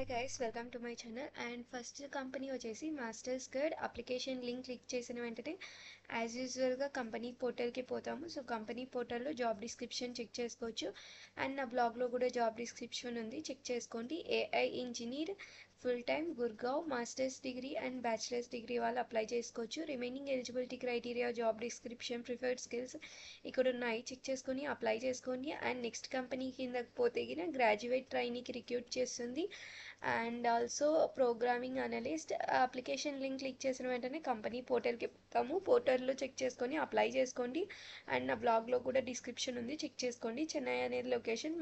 Hi guys, welcome to my channel. And first company వచ్చేసి masters guide. Application link click చేసిన వెంటనే as యూజువల్గా company పోర్టల్కి పోతాము. సో కంపెనీ పోర్టల్లో జాబ్ డిస్క్రిప్షన్ చెక్ చేసుకోవచ్చు. అండ్ నా బ్లాగ్లో కూడా జాబ్ డిస్క్రిప్షన్ ఉంది, చెక్ చేసుకోండి. AI engineer full time Gurgaon, masters degree and bachelors degree వాళ్ళు అప్లై చేసుకోవచ్చు. Remaining eligibility criteria, job description, preferred skills ఇక్కడ ఉన్నాయి, చెక్ చేసుకొని అప్లై చేసుకోండి. అండ్ నెక్స్ట్ కంపెనీ కిందకి పోతే గ్రాడ్యుయేట్ ట్రైనీకి రిక్రూట్ చేస్తుంది. And also programming analyst. Application link click చేసిన వెంటనే కంపెనీ పోర్టల్కి పోతాము. పోర్టల్లో చెక్ చేసుకొని అప్లై చేసుకోండి. అండ్ నా బ్లాగ్లో కూడా డిస్క్రిప్షన్ ఉంది, చెక్ చేసుకోండి. చెన్నై అనేది location.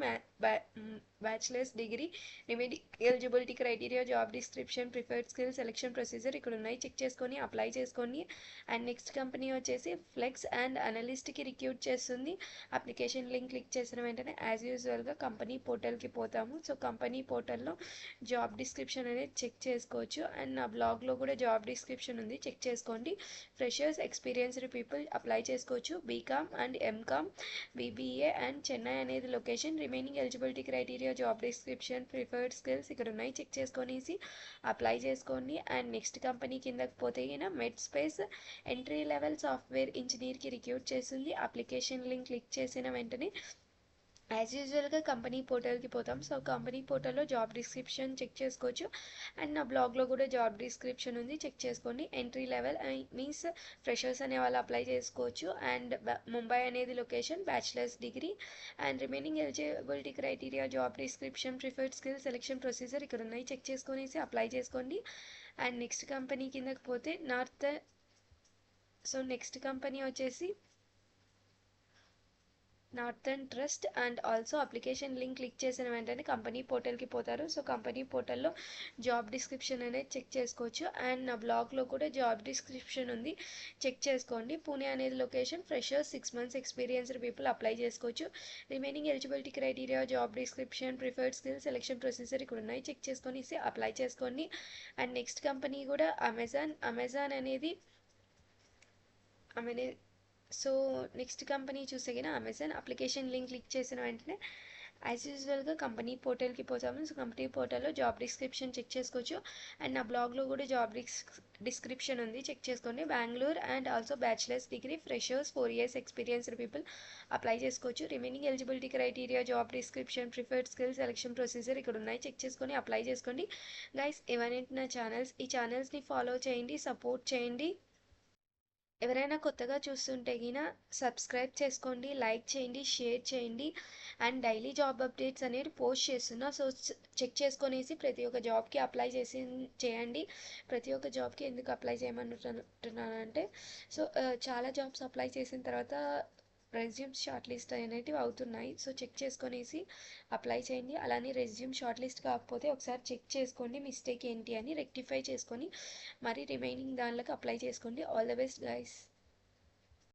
Bachelors degree, remaining eligibility criteria, job description, preferred skill, selection procedure ఇక్కడ ఉన్నాయి, చెక్ చేసుకొని అప్లై చేసుకోండి. అండ్ నెక్స్ట్ కంపెనీ వచ్చేసి ఫ్లెక్స్ అండ్ అనలిస్ట్కి రిక్రూట్ చేస్తుంది. అప్లికేషన్ లింక్ క్లిక్ చేసిన వెంటనే యాజ్ యూజువల్గా కంపెనీ పోర్టల్కి పోతాము. సో కంపెనీ పోర్టల్లో జాబ్ డిస్క్రిప్షన్ అనేది చెక్ చేసుకోవచ్చు. అండ్ నా బ్లాగ్లో కూడా జాబ్ డిస్క్రిప్షన్ ఉంది, చెక్ చేసుకోండి. ఫ్రెషర్స్, ఎక్స్పీరియన్స్డ్ పీపుల్ అప్లై చేసుకోవచ్చు. BCom and MCom, BBA and Chennai అనేది location. Remaining eligibility criteria, job description, preferred skills ఇక్కడ ఉన్నాయి, చెక్ చేసుకొనేసి అప్లై చేసుకోండి. అండ్ నెక్స్ట్ కంపెనీ కిందకి పోతే med space entry level software ఇంజనీర్కి రిక్రూట్ చేస్తుంది. అప్లికేషన్ లింక్ క్లిక్ చేసిన వెంటనే యాజ్ యూజువల్గా కంపెనీ పోర్టల్కి పోతాం. సో కంపెనీ పోర్టల్లో జాబ్ డిస్క్రిప్షన్ చెక్ చేసుకోవచ్చు. అండ్ నా బ్లాగ్లో కూడా జాబ్ డిస్క్రిప్షన్ ఉంది, చెక్ చేసుకోండి. ఎంట్రీ లెవెల్ మీన్స్ ఫ్రెషర్స్ అనే వాళ్ళు అప్లై చేసుకోవచ్చు. అండ్ ముంబై అనేది location. Bachelors degree and remaining eligibility criteria, job description, preferred skill, selection procedure ఇక్కడ ఉన్నాయి, చెక్ చేసుకొనేసి అప్లై చేసుకోండి. అండ్ నెక్స్ట్ కంపెనీ కిందకి పోతే నెక్స్ట్ కంపెనీ వచ్చేసి northern trust. And also application link click చేసిన వెంటనే కంపెనీ పోర్టల్కి పోతారు. సో కంపెనీ పోర్టల్లో జాబ్ డిస్క్రిప్షన్ అనేది చెక్ చేసుకోవచ్చు. అండ్ నా బ్లాగ్లో కూడా జాబ్ డిస్క్రిప్షన్ ఉంది, చెక్ చేసుకోండి. పూణే అనేది location. Freshers, 6 months experienced people apply చేసుకోవచ్చు. Remaining eligibility criteria, job description, preferred skill, selection procedure ఇక్కడ ఉన్నాయి, చెక్ చేసుకొని అప్లై చేసుకోండి. అండ్ నెక్స్ట్ కంపెనీ కూడా అమెజాన్ అనేది సో నెక్స్ట్ కంపెనీ చూస్తే అమెజాన్. అప్లికేషన్ లింక్ క్లిక్ చేసిన వెంటనే యాజ్ యూజువల్గా కంపెనీ పోర్టల్కి పోతాము. సో కంపెనీ పోర్టల్లో జాబ్ డిస్క్రిప్షన్ చెక్ చేసుకోవచ్చు. అండ్ నా బ్లాగ్లో కూడా జాబ్ డిస్క్రిప్షన్ ఉంది, చెక్ చేసుకోండి. Bengaluru and also bachelors degree, freshers, 4 years experienced people apply చేసుకోవచ్చు. Remaining eligibility criteria, job description, preferred skill, selection procedure ఇక్కడ ఉన్నాయి, చెక్ చేసుకొని అప్లై చేసుకోండి. గైస్, ఏవైనా నా ఈ ఛానల్స్ని ఫాలో చేయండి, సపోర్ట్ చేయండి. ఎవరైనా కొత్తగా చూస్తుంటే సబ్స్క్రైబ్ చేసుకోండి, లైక్ చేయండి, షేర్ చేయండి. అండ్ డైలీ జాబ్ అప్డేట్స్ అనేది పోస్ట్ చేస్తున్నా. సో చెక్ చేసుకొనేసి ప్రతి ఒక్క జాబ్కి అప్లై చేయండి. ప్రతి ఒక్క జాబ్కి ఎందుకు అప్లై చేయమంటున్నానంటే చాలా జాబ్స్ అప్లై చేసిన తర్వాత రెజ్యూమ్స్ షార్ట్ లిస్ట్ అనేటివి అవుతున్నాయి. సో చెక్ చేసుకొనేసి అప్లై చేయండి. అలానే రెజ్యూమ్ షార్ట్ లిస్ట్ కాకపోతే ఒకసారి చెక్ చేసుకోండి, మిస్టేక్ ఏంటి అని రెక్టిఫై చేసుకొని మరి రిమైనింగ్ దానిలోకి అప్లై చేసుకోండి. All the best guys.